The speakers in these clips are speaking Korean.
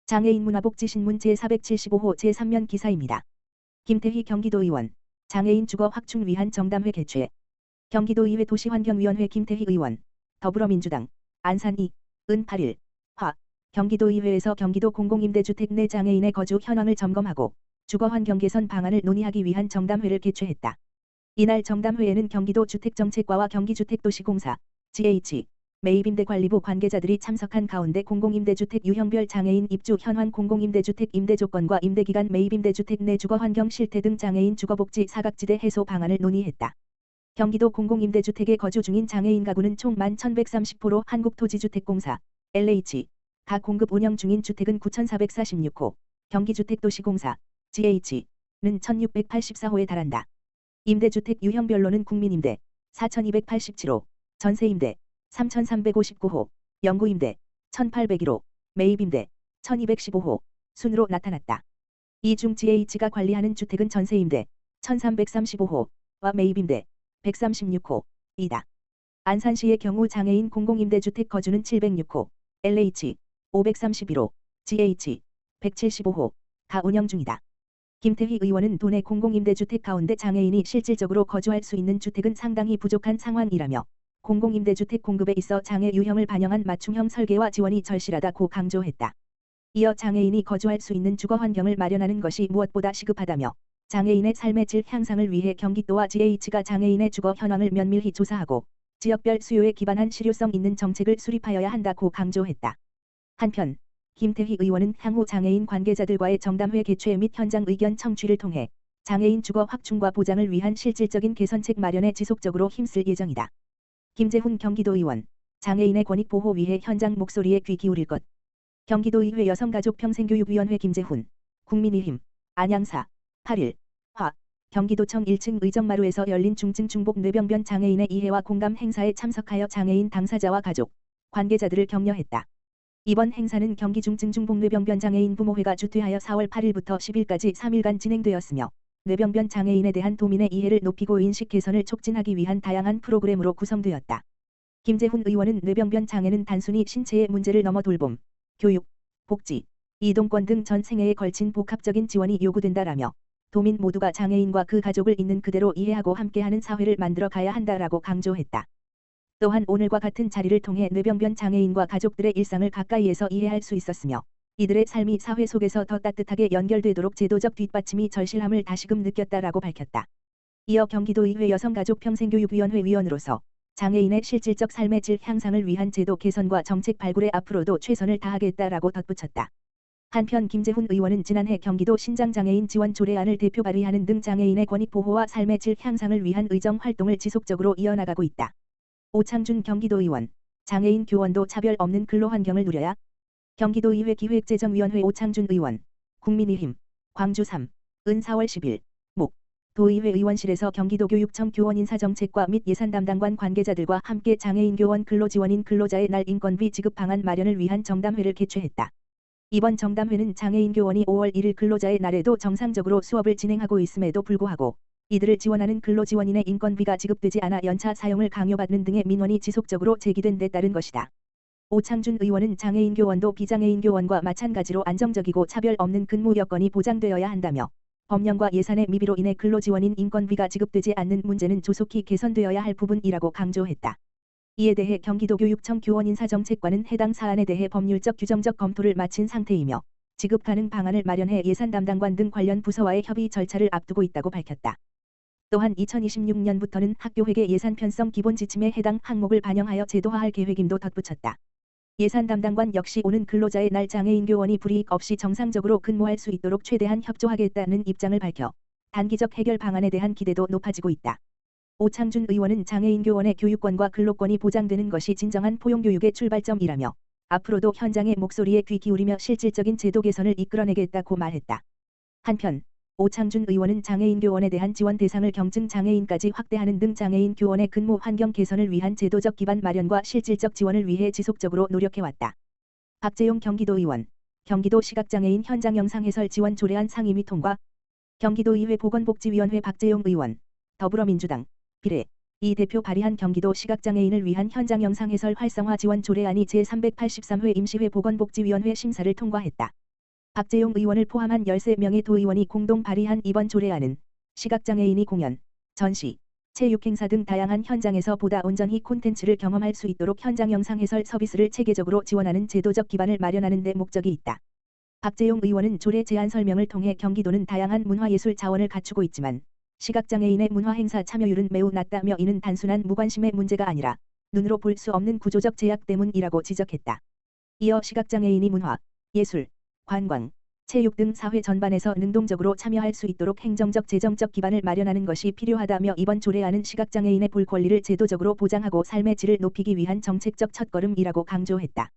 장애인 문화복지신문 제475호 제3면 기사입니다. 김태희 경기도의원, 장애인 주거 확충 위한 정담회 개최. 경기도의회 도시환경위원회 김태희 의원, 더불어민주당, 안산 2은 8일, 경기도의회에서 경기도 공공임대주택 내 장애인의 거주 현황을 점검하고 주거환경 개선 방안을 논의하기 위한 정담회를 개최했다. 이날 정담회에는 경기도 주택정책과와 경기주택도시공사, GH, 매입임대관리부 관계자들이 참석한 가운데 공공임대주택 유형별 장애인 입주 현황, 공공임대주택 임대조건과 임대기간, 매입임대주택 내 주거환경 실태 등 장애인 주거복지 사각지대 해소 방안을 논의했다. 경기도 공공임대주택에 거주 중인 장애인 가구는 총 11,130호로 한국토지주택공사, LH, 가 공급 운영 중인 주택은 9,446호, 경기주택도시공사, GH는 1,684호에 달한다. 임대주택 유형별로는 국민임대, 4,287호, 전세임대, 3,359호, 영구임대, 1,801호, 매입임대, 1,215호, 순으로 나타났다. 이 중 GH가 관리하는 주택은 전세임대, 1,335호와 매입임대, 136호이다. 안산시의 경우 장애인 공공임대주택 거주는 706호, LH, 531호, GH, 175호가 운영 중이다. 김태희 의원은 도내 공공임대주택 가운데 장애인이 실질적으로 거주할 수 있는 주택은 상당히 부족한 상황이라며 공공임대주택 공급에 있어 장애 유형을 반영한 맞춤형 설계와 지원이 절실하다고 강조했다. 이어 장애인이 거주할 수 있는 주거 환경을 마련하는 것이 무엇보다 시급하다며 장애인의 삶의 질 향상을 위해 경기도와 GH가 장애인의 주거 현황을 면밀히 조사하고 지역별 수요에 기반한 실효성 있는 정책을 수립하여야 한다고 강조했다. 한편 김태희 의원은 향후 장애인 관계자들과의 정담회 개최 및 현장 의견 청취를 통해 장애인 주거 확충과 보장을 위한 실질적인 개선책 마련에 지속적으로 힘쓸 예정이다. 김재훈 경기도의원, 장애인의 권익 보호 위해 현장 목소리에 귀 기울일 것. 경기도의회 여성가족평생교육위원회 김재훈, 국민의힘, 안양사, 8일, 경기도청 1층 의정마루에서 열린 중증 중복 뇌병변 장애인의 이해와 공감 행사에 참석하여 장애인 당사자와 가족, 관계자들을 격려했다. 이번 행사는 경기 중증 중복 뇌병변 장애인 부모회가 주최하여 4월 8일부터 10일까지 3일간 진행되었으며 뇌병변 장애인에 대한 도민의 이해를 높이고 인식 개선을 촉진하기 위한 다양한 프로그램으로 구성되었다. 김재훈 의원은 뇌병변 장애는 단순히 신체의 문제를 넘어 돌봄, 교육, 복지, 이동권 등 전 생애에 걸친 복합적인 지원이 요구된다라며 도민 모두가 장애인과 그 가족을 있는 그대로 이해하고 함께하는 사회를 만들어 가야 한다라고 강조했다. 또한 오늘과 같은 자리를 통해 뇌병변 장애인과 가족들의 일상을 가까이에서 이해할 수 있었으며 이들의 삶이 사회 속에서 더 따뜻하게 연결되도록 제도적 뒷받침이 절실함을 다시금 느꼈다라고 밝혔다. 이어 경기도의회 여성가족평생교육위원회 위원으로서 장애인의 실질적 삶의 질 향상을 위한 제도 개선과 정책 발굴에 앞으로도 최선을 다하겠다라고 덧붙였다. 한편 김재훈 의원은 지난해 경기도 신장장애인 지원 조례안을 대표 발의하는 등 장애인의 권익 보호와 삶의 질 향상을 위한 의정 활동을 지속적으로 이어나가고 있다. 오창준 경기도의원, 장애인 교원도 차별 없는 근로환경을 누려야. 경기도의회 기획재정위원회 오창준 의원, 국민의힘, 광주 3은 4월 10일, 도의회 의원실에서 경기도교육청 교원인사정책과 및 예산 담당관 관계자들과 함께 장애인 교원 근로지원인 근로자의 날 인건비 지급 방안 마련을 위한 정담회를 개최했다. 이번 정담회는 장애인 교원이 5월 1일 근로자의 날에도 정상적으로 수업을 진행하고 있음에도 불구하고 이들을 지원하는 근로지원인의 인건비가 지급되지 않아 연차 사용을 강요받는 등의 민원이 지속적으로 제기된 데 따른 것이다. 오창준 의원은 장애인 교원도 비장애인 교원과 마찬가지로 안정적이고 차별 없는 근무 여건이 보장되어야 한다며 법령과 예산의 미비로 인해 근로지원인 인건비가 지급되지 않는 문제는 조속히 개선되어야 할 부분이라고 강조했다. 이에 대해 경기도교육청 교원인사정책과는 해당 사안에 대해 법률적 규정적 검토를 마친 상태이며 지급 가능 방안을 마련해 예산 담당관 등 관련 부서와의 협의 절차를 앞두고 있다고 밝혔다. 또한 2026년부터는 학교회계 예산 편성 기본 지침에 해당 항목을 반영하여 제도화할 계획임도 덧붙였다. 예산 담당관 역시 오는 근로자의 날 장애인 교원이 불이익 없이 정상적으로 근무할 수 있도록 최대한 협조하겠다는 입장을 밝혀 단기적 해결 방안에 대한 기대도 높아지고 있다. 오창준 의원은 장애인 교원의 교육권과 근로권이 보장되는 것이 진정한 포용교육의 출발점이라며 앞으로도 현장의 목소리에 귀 기울이며 실질적인 제도 개선을 이끌어내겠다고 말했다. 한편 오창준 의원은 장애인 교원에 대한 지원 대상을 경증 장애인까지 확대하는 등 장애인 교원의 근무 환경 개선을 위한 제도적 기반 마련과 실질적 지원을 위해 지속적으로 노력해왔다. 박재용 경기도의원, 경기도 시각장애인 현장 영상 해설 지원 조례안 상임위 통과. 경기도의회 보건복지위원회 박재용 의원, 더불어민주당, 비례, 이 대표 발의한 경기도 시각장애인을 위한 현장 영상 해설 활성화 지원 조례안이 제383회 임시회 보건복지위원회 심사를 통과했다. 박재용 의원을 포함한 13명의 도의원이 공동 발의한 이번 조례안은 시각장애인이 공연, 전시, 체육 행사 등 다양한 현장에서 보다 온전히 콘텐츠를 경험할 수 있도록 현장 영상 해설 서비스를 체계적으로 지원하는 제도적 기반을 마련하는 데 목적이 있다. 박재용 의원은 조례 제안 설명을 통해 경기도는 다양한 문화예술 자원을 갖추고 있지만 시각장애인의 문화 행사 참여율은 매우 낮다며 이는 단순한 무관심의 문제가 아니라 눈으로 볼 수 없는 구조적 제약 때문이라고 지적했다. 이어 시각장애인이 문화, 예술, 관광, 체육 등 사회 전반에서 능동적으로 참여할 수 있도록 행정적 재정적 기반을 마련하는 것이 필요하다며 이번 조례안은 시각장애인의 볼 권리를 제도적으로 보장하고 삶의 질을 높이기 위한 정책적 첫걸음이라고 강조했다.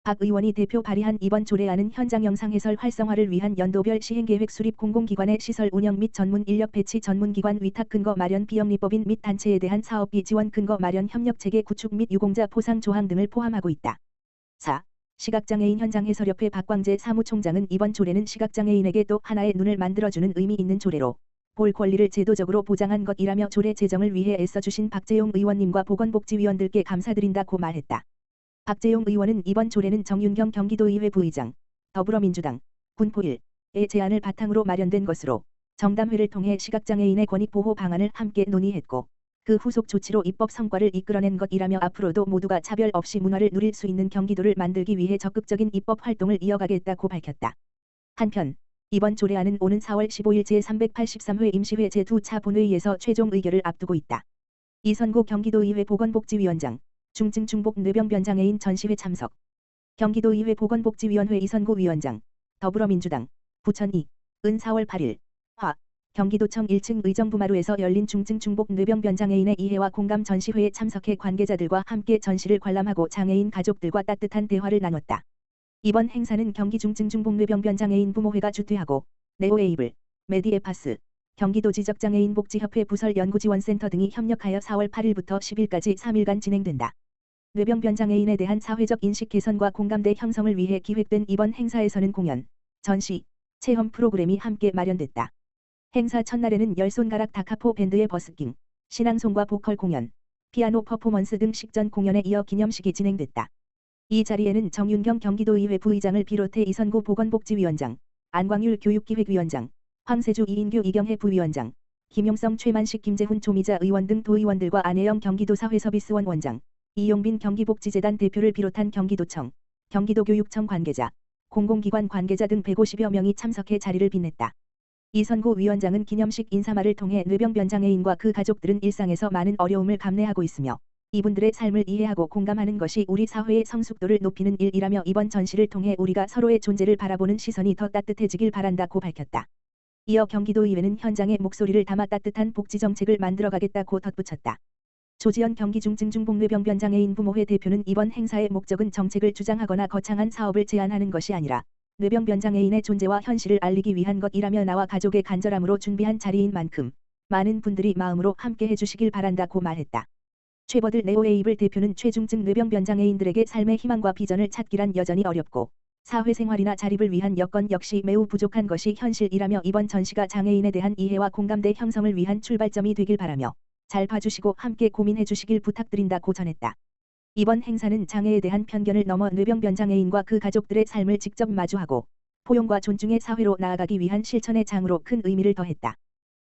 박 의원이 대표 발의한 이번 조례안은 현장 영상 해설 활성화를 위한 연도별 시행계획 수립 공공기관의 시설 운영 및 전문 인력 배치 전문기관 위탁 근거 마련 비영리법인 및 단체에 대한 사업비 지원 근거 마련 협력체계 구축 및 유공자 포상 조항 등을 포함하고 있다. 4. 시각장애인 현장해설협회 박광재 사무총장은 이번 조례는 시각장애인에게 또 하나의 눈을 만들어주는 의미 있는 조례로 볼 권리를 제도적으로 보장한 것이라며 조례 제정을 위해 애써주신 박재용 의원님과 보건복지위원들께 감사드린다고 말했다. 박재용 의원은 이번 조례는 정윤경 경기도의회 부의장, 더불어민주당, 군포1의 제안을 바탕으로 마련된 것으로 정담회를 통해 시각장애인의 권익보호 방안을 함께 논의했고 그 후속 조치로 입법 성과를 이끌어낸 것이라며 앞으로도 모두가 차별 없이 문화를 누릴 수 있는 경기도를 만들기 위해 적극적인 입법 활동을 이어가겠다고 밝혔다. 한편 이번 조례안은 오는 4월 15일 제383회 임시회 제2차 본회의에서 최종 의결을 앞두고 있다. 이선고 경기도의회 보건복지위원장, 중증 중복 뇌병변 장애인 전시회 참석. 경기도의회 보건복지위원회 이선고 위원장, 더불어민주당, 부천 2은 4월 8일 화 경기도청 1층 의정부마루에서 열린 중증 중복 뇌병변 장애인의 이해와 공감 전시회에 참석해 관계자들과 함께 전시를 관람하고 장애인 가족들과 따뜻한 대화를 나눴다. 이번 행사는 경기 중증 중복 뇌병변 장애인 부모회가 주최하고 네오에이블, 메디에파스, 경기도 지적장애인 복지협회 부설 연구지원센터 등이 협력하여 4월 8일부터 10일까지 3일간 진행된다. 뇌병변 장애인에 대한 사회적 인식 개선과 공감대 형성을 위해 기획된 이번 행사에서는 공연, 전시, 체험 프로그램이 함께 마련됐다. 행사 첫날에는 열손가락 다카포 밴드의 버스킹, 신앙송과 보컬 공연, 피아노 퍼포먼스 등 식전 공연에 이어 기념식이 진행됐다. 이 자리에는 정윤경 경기도의회 부의장을 비롯해 이선구 보건복지위원장, 안광율 교육기획위원장, 황세주 이인규 이경혜 부위원장, 김용성 최만식 김재훈 조미자 의원 등 도의원들과 안혜영 경기도사회서비스원 원장, 이용빈 경기복지재단 대표를 비롯한 경기도청, 경기도교육청 관계자, 공공기관 관계자 등 150여 명이 참석해 자리를 빛냈다. 이선고 위원장은 기념식 인사말을 통해 뇌병변 장애인과 그 가족들은 일상에서 많은 어려움을 감내하고 있으며 이분들의 삶을 이해하고 공감하는 것이 우리 사회의 성숙도를 높이는 일이라며 이번 전시를 통해 우리가 서로의 존재를 바라보는 시선이 더 따뜻해지길 바란다고 밝혔다. 이어 경기도의회는 현장의 목소리를 담아 따뜻한 복지정책을 만들어가겠다고 덧붙였다. 조지연 경기중증중복뇌병변 장애인 부모회 대표는 이번 행사의 목적은 정책을 주장하거나 거창한 사업을 제안하는 것이 아니라 뇌병변 장애인의 존재와 현실을 알리기 위한 것이라며 나와 가족의 간절함으로 준비한 자리인 만큼 많은 분들이 마음으로 함께 해주시길 바란다고 말했다. 최버들 네오에이블 대표는 최중증 뇌병변 장애인들에게 삶의 희망과 비전을 찾기란 여전히 어렵고 사회생활이나 자립을 위한 여건 역시 매우 부족한 것이 현실이라며 이번 전시가 장애인에 대한 이해와 공감대 형성을 위한 출발점이 되길 바라며 잘 봐주시고 함께 고민해 주시길 부탁드린다고 전했다. 이번 행사는 장애에 대한 편견을 넘어 뇌병변 장애인과 그 가족들의 삶을 직접 마주하고 포용과 존중의 사회로 나아가기 위한 실천의 장으로 큰 의미를 더했다.